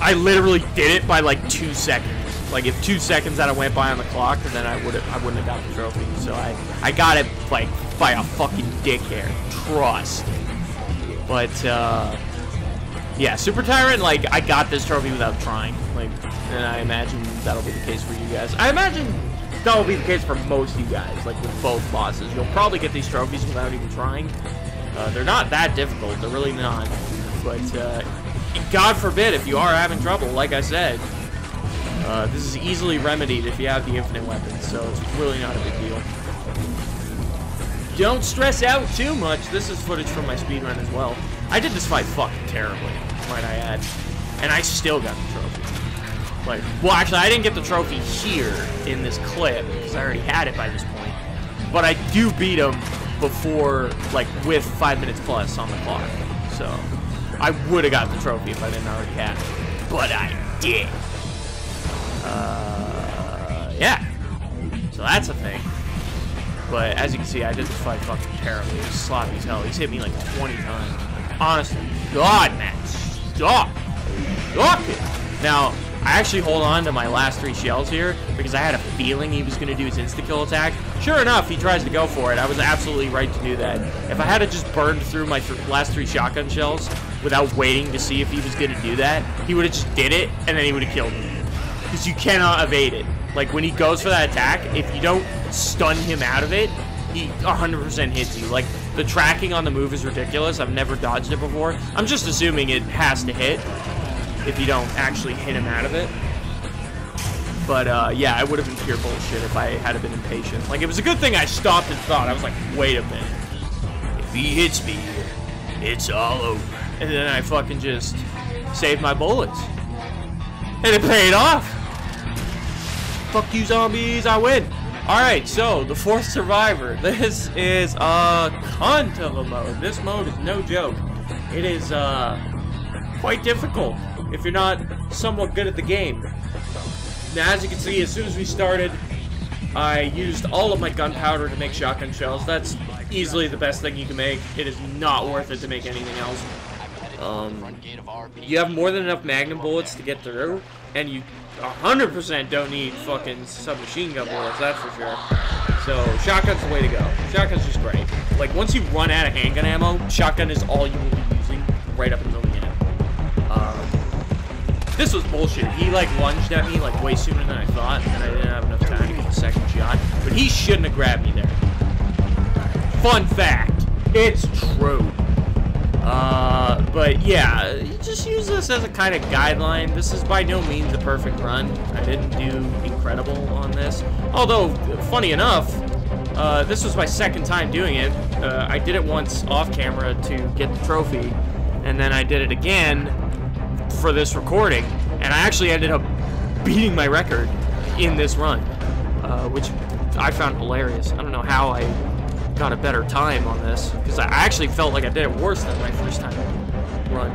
I literally did it by like 2 seconds. Like if 2 seconds that I went by on the clock, then I wouldn't have got the trophy. So I got it like by a fucking dick hair. Trust. But yeah, Super Tyrant, like I got this trophy without trying. Like, and I imagine that'll be the case for you guys. I imagine that'll be the case for most of you guys. Like with both bosses, you'll probably get these trophies without even trying. They're not that difficult. They're really not. But God forbid if you are having trouble, like I said. This is easily remedied if you have the infinite weapons, so it's really not a big deal. Don't stress out too much. This is footage from my speedrun as well. I did this fight fucking terribly, might I add. And I still got the trophy. Like, well, actually, I didn't get the trophy here in this clip, because I already had it by this point. But I do beat him before, like, with 5 minutes plus on the clock. So, I would have got the trophy if I didn't already have it. But I did. Yeah. So that's a thing. But as you can see, I did this fight fucking terribly. It was sloppy as hell. He's hit me like 20 times. Honestly. God, man. Stop. Stop it. Now, I actually hold on to my last 3 shells here because I had a feeling he was going to do his insta-kill attack. Sure enough, he tries to go for it. I was absolutely right to do that. If I had just burned through my last 3 shotgun shells without waiting to see if he was going to do that, he would have just did it, and then he would have killed me. Because you cannot evade it. Like, when he goes for that attack, if you don't stun him out of it, he 100% hits you. Like, the tracking on the move is ridiculous. I've never dodged it before. I'm just assuming it has to hit if you don't actually hit him out of it. But, yeah, I would have been pure bullshit if I had been impatient. Like, it was a good thing I stopped and thought. I was like, wait a minute. If he hits me, it's all over. And then I fucking just saved my bullets. And it paid off. Fuck you, zombies, I win. Alright, so, the 4th survivor. This is, Contour mode. This mode is no joke. It is, quite difficult if you're not somewhat good at the game. Now, as you can see, as soon as we started, I used all of my gunpowder to make shotgun shells. That's easily the best thing you can make. It is not worth it to make anything else. You have more than enough magnum bullets to get through, and you 100% don't need fucking submachine gun bullets, that's for sure. So, shotgun's the way to go. Shotgun's just great. Like, once you run out of handgun ammo, shotgun is all you will be using right up until the end. This was bullshit. He, like, lunged at me, like, way sooner than I thought, and I didn't have enough time to get the second shot. But he shouldn't have grabbed me there. Fun fact. It's true. But yeah, just use this as a kind of guideline. This is by no means a perfect run. I didn't do incredible on this. Although, funny enough, this was my 2nd time doing it. I did it once off camera to get the trophy, and then I did it again for this recording, and I actually ended up beating my record in this run, which I found hilarious. I don't know how I got a better time on this, because I actually felt like I did it worse than my first time run.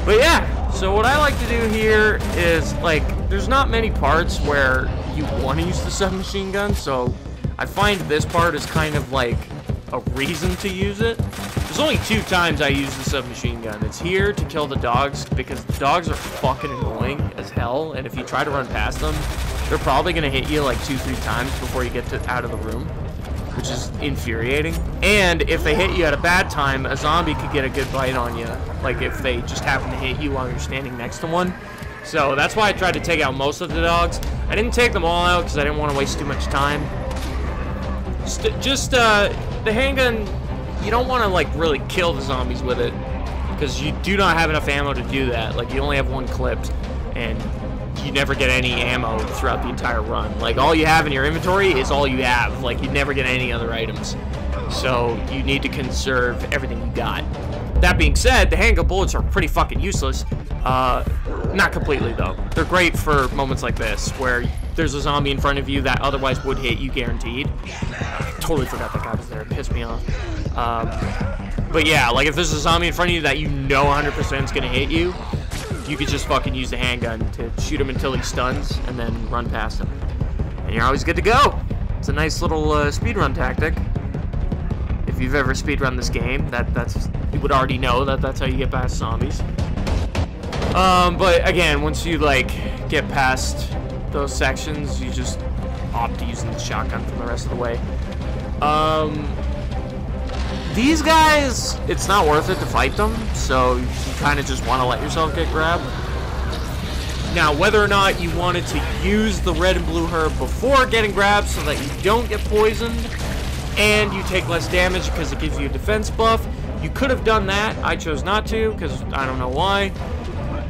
But yeah, so what I like to do here is, like, there's not many parts where you want to use the submachine gun, so I find this part is kind of like a reason to use it. There's only 2 times I use the submachine gun. It's here to kill the dogs, because the dogs are fucking annoying as hell, and if you try to run past them, they're probably going to hit you like 2-3 times before you get out of the room, which is infuriating. And if they hit you at a bad time, a zombie could get a good bite on you, like if they just happen to hit you while you're standing next to one. So that's why I tried to take out most of the dogs. I didn't take them all out because I didn't want to waste too much time. The handgun, you don't want to like really kill the zombies with it, because you do not have enough ammo to do that. Like, you only have 1 clipped, and you never get any ammo throughout the entire run. Like, all you have in your inventory is all you have. Like, you never get any other items. So, you need to conserve everything you got. That being said, the handgun bullets are pretty fucking useless, Not completely, though. They're great for moments like this, where there's a zombie in front of you that otherwise would hit you guaranteed. I totally forgot that guy was there. It pissed me off. But yeah, like if there's a zombie in front of you that you know 100% is going to hit you, you could just fucking use the handgun to shoot him until he stuns and then run past him. And you're always good to go. It's a nice little speedrun tactic. If you've ever speedrun this game, that's you would already know that that's how you get past zombies. But again, once you like get past those sections, you just opt to using the shotgun for the rest of the way. These guys, it's not worth it to fight them, so you kind of just want to let yourself get grabbed. Now, whether or not you wanted to use the red and blue herb before getting grabbed so that you don't get poisoned and you take less damage because it gives you a defense buff, you could have done that. I chose not to because I don't know why.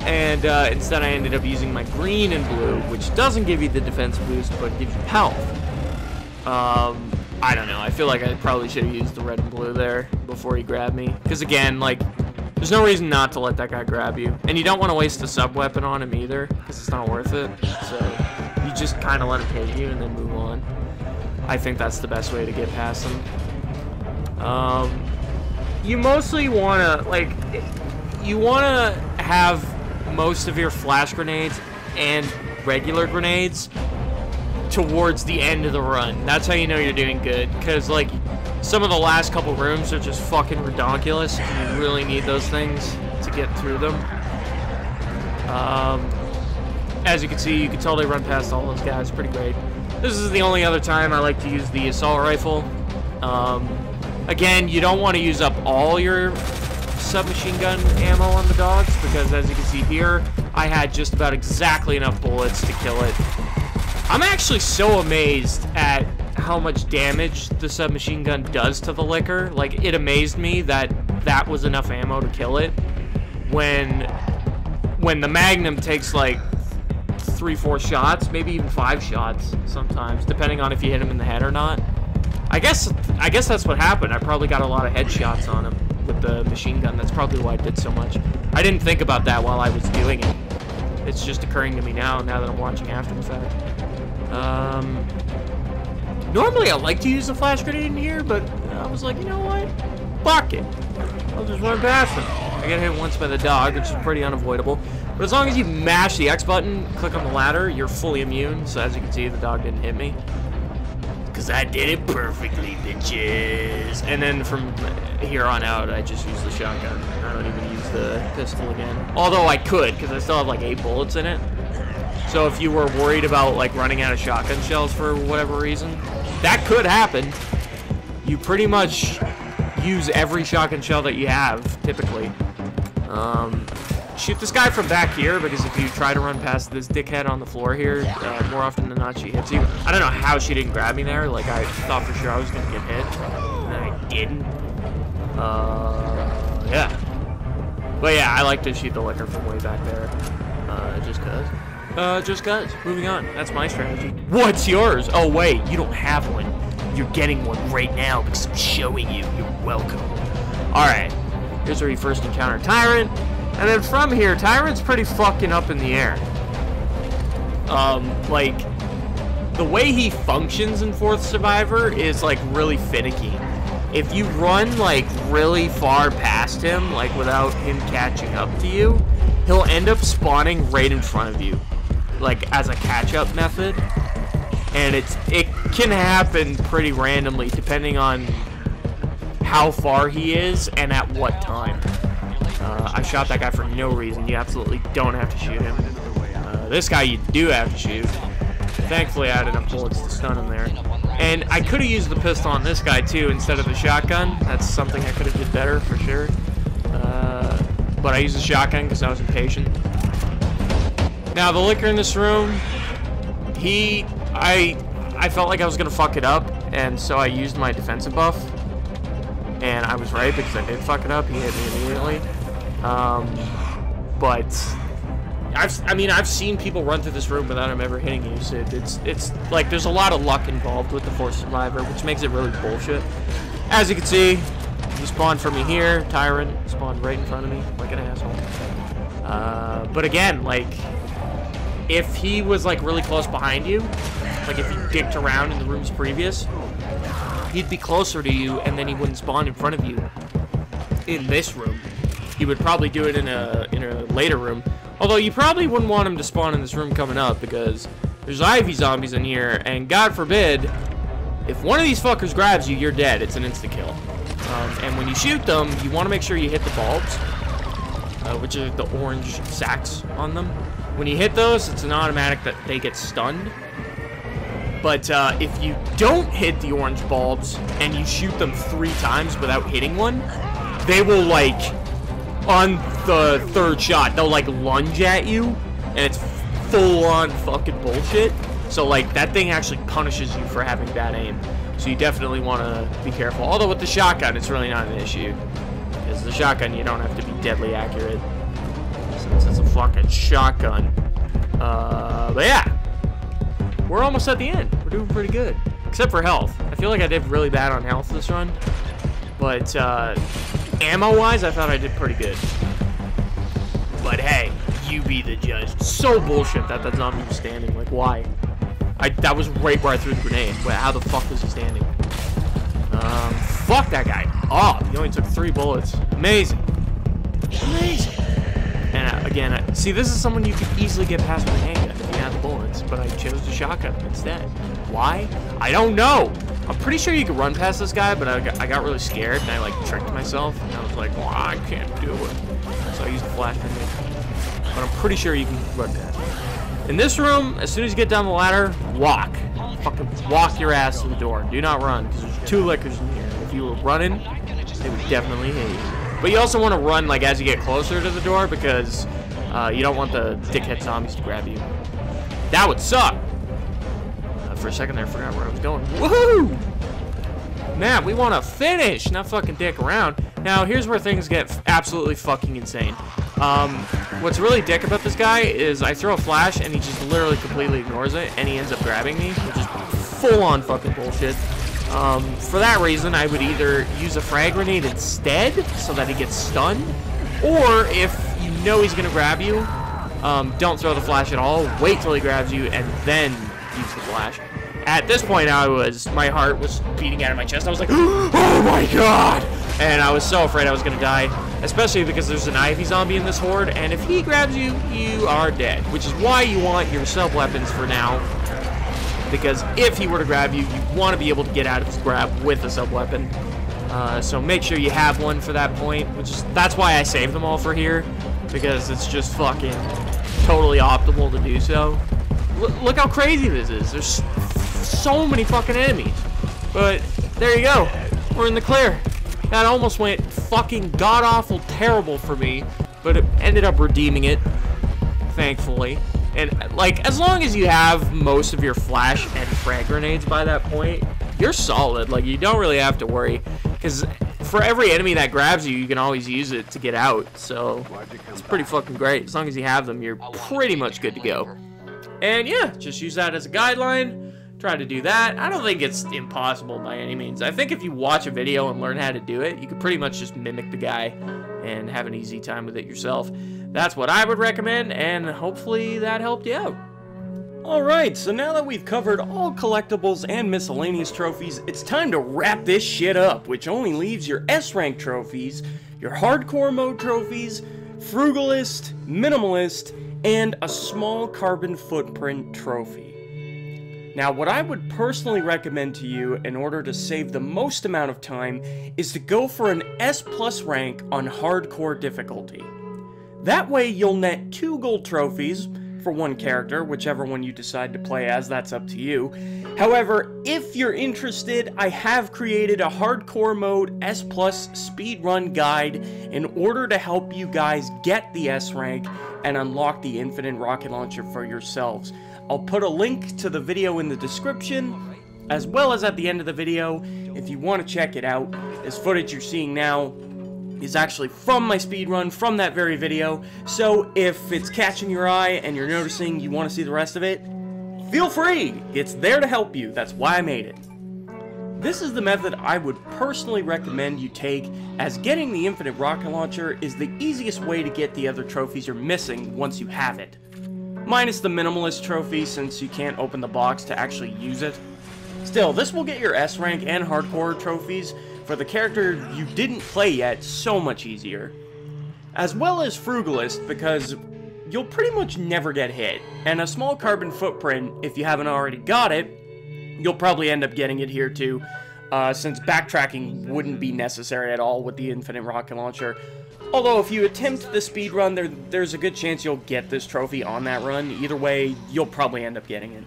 And instead I ended up using my green and blue, which doesn't give you the defense boost, but gives you health. I don't know. I feel like I probably should have used the red and blue there before he grabbed me. Because again, like, there's no reason not to let that guy grab you. And you don't want to waste a sub-weapon on him either, because it's not worth it. So you just kind of let him hit you and then move on. I think that's the best way to get past him. You mostly want to, like, you want to have most of your flash grenades and regular grenades towards the end of the run. That's how you know you're doing good, because like some of the last couple rooms are just fucking redonkulous and you really need those things to get through them. As you can see, you can tell they run past all those guys pretty great. This is the only other time I like to use the assault rifle. Again, you don't want to use up all your submachine gun ammo on the dogs, because as you can see here, I had just about exactly enough bullets to kill it. I'm actually so amazed at how much damage the submachine gun does to the liquor. Like, it amazed me that that was enough ammo to kill it, when the Magnum takes like 3-4 shots, maybe even 5 shots sometimes, depending on if you hit him in the head or not. I guess that's what happened. I probably got a lot of headshots on him with the machine gun. That's probably why it did so much. I didn't think about that while I was doing it. It's just occurring to me now that I'm watching after the fact. Normally I like to use the flash grenade in here, but I was like, you know what? Fuck it. I'll just run past him. I got hit once by the dog, which is pretty unavoidable. But as long as you mash the X button, click on the ladder, you're fully immune. So as you can see, the dog didn't hit me. Because I did it perfectly, bitches. And then from here on out, I just use the shotgun. I don't even use the pistol again. Although I could, because I still have like 8 bullets in it. So if you were worried about like running out of shotgun shells for whatever reason, that could happen. You pretty much use every shotgun shell that you have, typically. Shoot this guy from back here, because if you try to run past this dickhead on the floor here, more often than not she hits you. I don't know how she didn't grab me there. Like, I thought for sure I was gonna get hit, and I didn't. Yeah. But yeah, I like to shoot the liquor from way back there, just cause. Moving on. That's my strategy. What's yours? Oh wait, you don't have one. You're getting one right now because I'm showing you. You're welcome. Alright. Here's where you first encounter Tyrant. And then from here, Tyrant's pretty fucking up in the air. Like, the way he functions in 4th Survivor is, like, really finicky. If you run, like, really far past him, like, without him catching up to you, he'll end up spawning right in front of you, like, as a catch-up method. And it can happen pretty randomly, depending on how far he is and at what time. I shot that guy for no reason. You absolutely don't have to shoot him. This guy you do have to shoot. Thankfully, I had enough bullets to stun him there. And I could have used the pistol on this guy, too, instead of the shotgun. That's something I could have did better, for sure. But I used the shotgun because I was impatient. Now, the liquor in this room, I felt like I was going to fuck it up, and so I used my defensive buff. And I was right, because I did fuck it up. He hit me immediately. But I've seen people run through this room without him ever hitting you. So it's like there's a lot of luck involved with the 4th Survivor, which makes it really bullshit. As you can see, he spawned for me here. Tyrant spawned right in front of me, like an asshole. But again, like, if he was, like, really close behind you, like if you dicked around in the rooms previous, he'd be closer to you, and then he wouldn't spawn in front of you in this room. He would probably do it in a later room. Although you probably wouldn't want him to spawn in this room coming up, because there's Ivy zombies in here, and God forbid, if one of these fuckers grabs you, you're dead. It's an insta-kill. And when you shoot them, you want to make sure you hit the bulbs, which are the orange sacks on them. When you hit those, it's an automatic that they get stunned. But if you don't hit the orange bulbs and you shoot them 3 times without hitting one, they will, like, on the 3rd shot, they'll, like, lunge at you, and it's full-on fucking bullshit. So, like, that thing actually punishes you for having bad aim. So you definitely want to be careful. Although with the shotgun, it's really not an issue. Because the shotgun, you don't have to be deadly accurate, since it's a fucking shotgun. But yeah. We're almost at the end. We're doing pretty good. Except for health. I feel like I did really bad on health this run. But, ammo-wise, I thought I did pretty good. But hey, you be the judge. So bullshit that that zombie was standing. Like, why? That was right where I threw the grenade. Wait, how the fuck was he standing? Fuck that guy. Oh, he only took 3 bullets. Amazing. Amazing. And again, see, this is someone you could easily get past with a handgun if you had the bullets, but I chose to shotgun him instead. Why? I don't know. I'm pretty sure you could run past this guy, but I got really scared, and I, like, tricked myself, and I was like, well, I can't do it. So I used a flashbang. But I'm pretty sure you can run past him. In this room, as soon as you get down the ladder, walk. Fucking walk your ass to the door. Do not run, because there's 2 lickers in here. If you were running, they would definitely hit you. But you also want to run, like, as you get closer to the door, because you don't want the dickhead zombies to grab you. That would suck. For a second there, I forgot where I was going. Woohoo! Man, we want to finish, not fucking dick around. Now, here's where things get absolutely fucking insane. What's really dick about this guy is I throw a flash, and he just literally completely ignores it, and he ends up grabbing me, which is full-on fucking bullshit. For that reason, I would either use a frag grenade instead, so that he gets stunned, or if you know he's gonna grab you, don't throw the flash at all, wait till he grabs you, and then use the flash. At this point, my heart was beating out of my chest. I was like, oh my god! And I was so afraid I was gonna die, especially because there's an Ivy zombie in this horde, and if he grabs you, you are dead, which is why you want your sub-weapons for now. Because if he were to grab you, you want to be able to get out of his grab with a sub-weapon. So make sure you have one for that point, that's why I saved them all for here, because it's just fucking totally optimal to do so. Look how crazy this is. There's so many fucking enemies. But there you go. We're in the clear. That almost went fucking god-awful terrible for me, but it ended up redeeming it, thankfully. And, like, as long as you have most of your flash and frag grenades by that point, you're solid. Like, you don't really have to worry. Because for every enemy that grabs you, you can always use it to get out. So, it's pretty fucking great. As long as you have them, you're pretty much good to go. And, yeah, just use that as a guideline. Try to do that. I don't think it's impossible by any means. I think if you watch a video and learn how to do it, you can pretty much just mimic the guy and have an easy time with it yourself. That's what I would recommend, and hopefully that helped you out. Alright, so now that we've covered all collectibles and miscellaneous trophies, it's time to wrap this shit up, which only leaves your S-rank trophies, your hardcore mode trophies, frugalist, minimalist, and a small carbon footprint trophy. Now, what I would personally recommend to you in order to save the most amount of time is to go for an S+ rank on hardcore difficulty. That way you'll net 2 gold trophies for 1 character, whichever one you decide to play as, that's up to you. However, if you're interested, I have created a hardcore mode S+ speedrun guide in order to help you guys get the S rank and unlock the infinite rocket launcher for yourselves. I'll put a link to the video in the description, as well as at the end of the video, if you want to check it out. This footage you're seeing now is actually from my speedrun, from that very video, so if it's catching your eye and you're noticing you want to see the rest of it, feel free! It's there to help you, that's why I made it. This is the method I would personally recommend you take, as getting the infinite rocket launcher is the easiest way to get the other trophies you're missing once you have it. Minus the minimalist trophy, since you can't open the box to actually use it. Still, this will get your S rank and hardcore trophies for the character you didn't play yet so much easier. As well as Frugalist, because you'll pretty much never get hit, and a small carbon footprint, if you haven't already got it, you'll probably end up getting it here too, since backtracking wouldn't be necessary at all with the infinite rocket launcher. Although if you attempt the speed run, there's a good chance you'll get this trophy on that run. Either way, you'll probably end up getting it.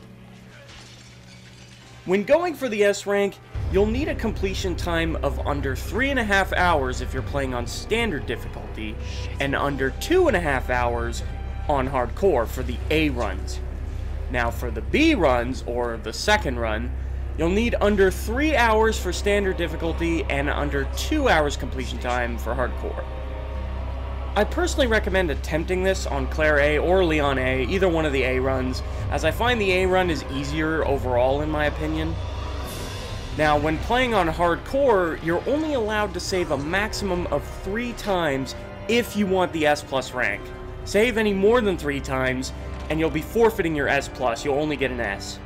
When going for the S rank, you'll need a completion time of under 3.5 hours if you're playing on standard difficulty, and under 2.5 hours on hardcore for the A runs. Now for the B runs, or the second run, you'll need under 3 hours for standard difficulty and under 2 hours completion time for hardcore. I personally recommend attempting this on Claire A or Leon A, either one of the A runs, as I find the A run is easier overall in my opinion. Now, when playing on hardcore, you're only allowed to save a maximum of 3 times if you want the S plus rank. Save any more than 3 times, and you'll be forfeiting your S plus, you'll only get an S.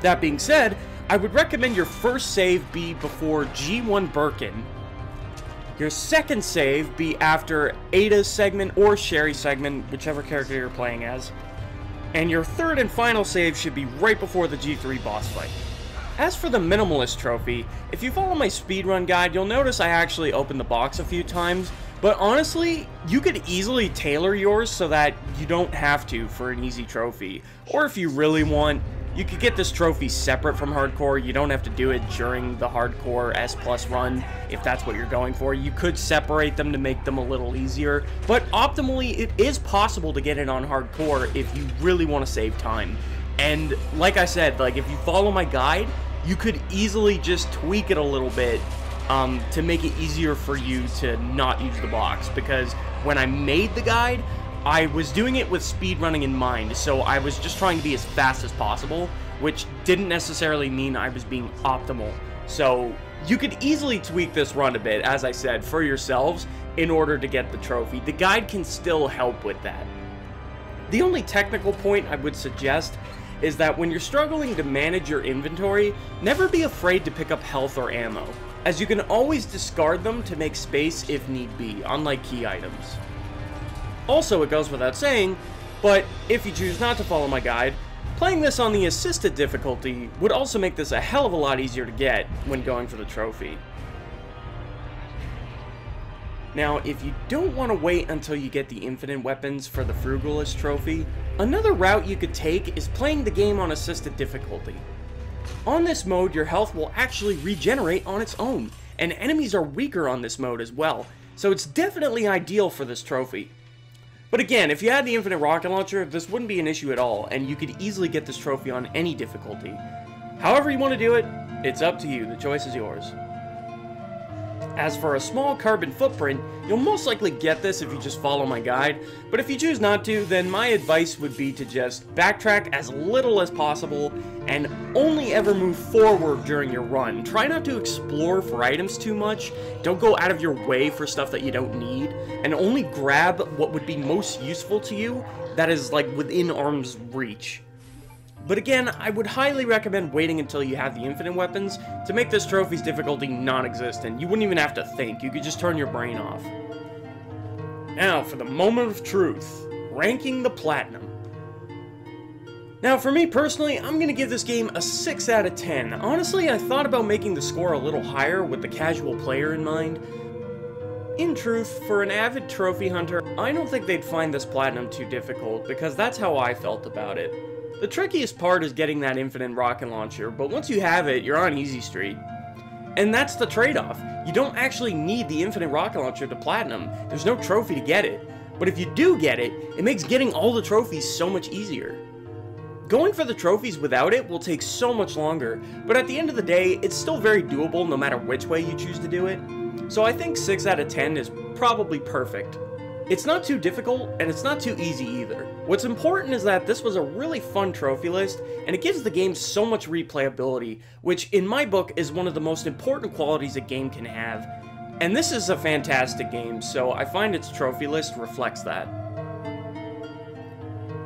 That being said, I would recommend your first save be before G1 Birkin. Your second save be after Ada's segment or Sherry's segment, whichever character you're playing as. And your third and final save should be right before the G3 boss fight. As for the Minimalist trophy, if you follow my speedrun guide, you'll notice I actually opened the box a few times, but honestly, you could easily tailor yours so that you don't have to for an easy trophy. Or if you really want, you could get this trophy separate from hardcore. You don't have to do it during the hardcore S plus run if that's what you're going for. You could separate them to make them a little easier, but optimally it is possible to get it on hardcore if you really want to save time. And like I said, like if you follow my guide, you could easily just tweak it a little bit to make it easier for you to not use the box, because when I made the guide, I was doing it with speedrunning in mind, so I was just trying to be as fast as possible, which didn't necessarily mean I was being optimal. So you could easily tweak this run a bit, as I said, for yourselves in order to get the trophy. The guide can still help with that. The only technical point I would suggest is that when you're struggling to manage your inventory, never be afraid to pick up health or ammo, as you can always discard them to make space if need be, unlike key items. Also, it goes without saying, but if you choose not to follow my guide, playing this on the assisted difficulty would also make this a hell of a lot easier to get when going for the trophy. Now, if you don't want to wait until you get the infinite weapons for the Frugalist trophy, another route you could take is playing the game on assisted difficulty. On this mode, your health will actually regenerate on its own, and enemies are weaker on this mode as well, so it's definitely ideal for this trophy. But again, if you had the infinite rocket launcher, this wouldn't be an issue at all, and you could easily get this trophy on any difficulty. However you want to do it, it's up to you, the choice is yours. As for a small carbon footprint, you'll most likely get this if you just follow my guide, but if you choose not to, then my advice would be to just backtrack as little as possible and only ever move forward during your run. Try not to explore for items too much, don't go out of your way for stuff that you don't need, and only grab what would be most useful to you that is like within arm's reach. But again, I would highly recommend waiting until you have the infinite weapons to make this trophy's difficulty non-existent. You wouldn't even have to think, you could just turn your brain off. Now for the moment of truth, ranking the platinum. Now for me personally, I'm going to give this game a 6 out of 10. Honestly, I thought about making the score a little higher with the casual player in mind. In truth, for an avid trophy hunter, I don't think they'd find this platinum too difficult, because that's how I felt about it. The trickiest part is getting that infinite rocket launcher, but once you have it, you're on easy street. And that's the trade-off. You don't actually need the infinite rocket launcher to platinum. There's no trophy to get it. But if you do get it, it makes getting all the trophies so much easier. Going for the trophies without it will take so much longer, but at the end of the day, it's still very doable no matter which way you choose to do it. So I think 6 out of 10 is probably perfect. It's not too difficult, and it's not too easy either. What's important is that this was a really fun trophy list, and it gives the game so much replayability, which in my book is one of the most important qualities a game can have. And this is a fantastic game, so I find its trophy list reflects that.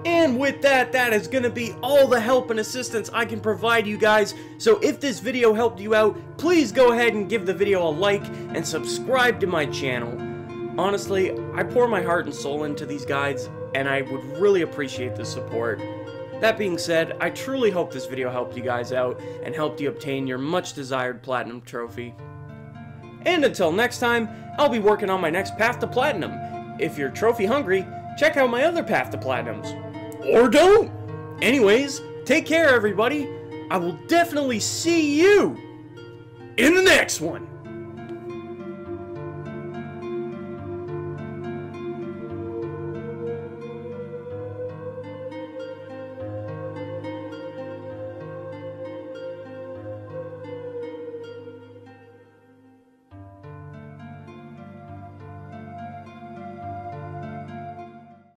And with that, that is going to be all the help and assistance I can provide you guys. So if this video helped you out, please go ahead and give the video a like and subscribe to my channel. Honestly, I pour my heart and soul into these guides, and I would really appreciate the support. That being said, I truly hope this video helped you guys out and helped you obtain your much desired platinum trophy. And until next time, I'll be working on my next path to platinum. If you're trophy hungry, check out my other path to platinums. Or don't! Anyways, take care everybody. I will definitely see you in the next one.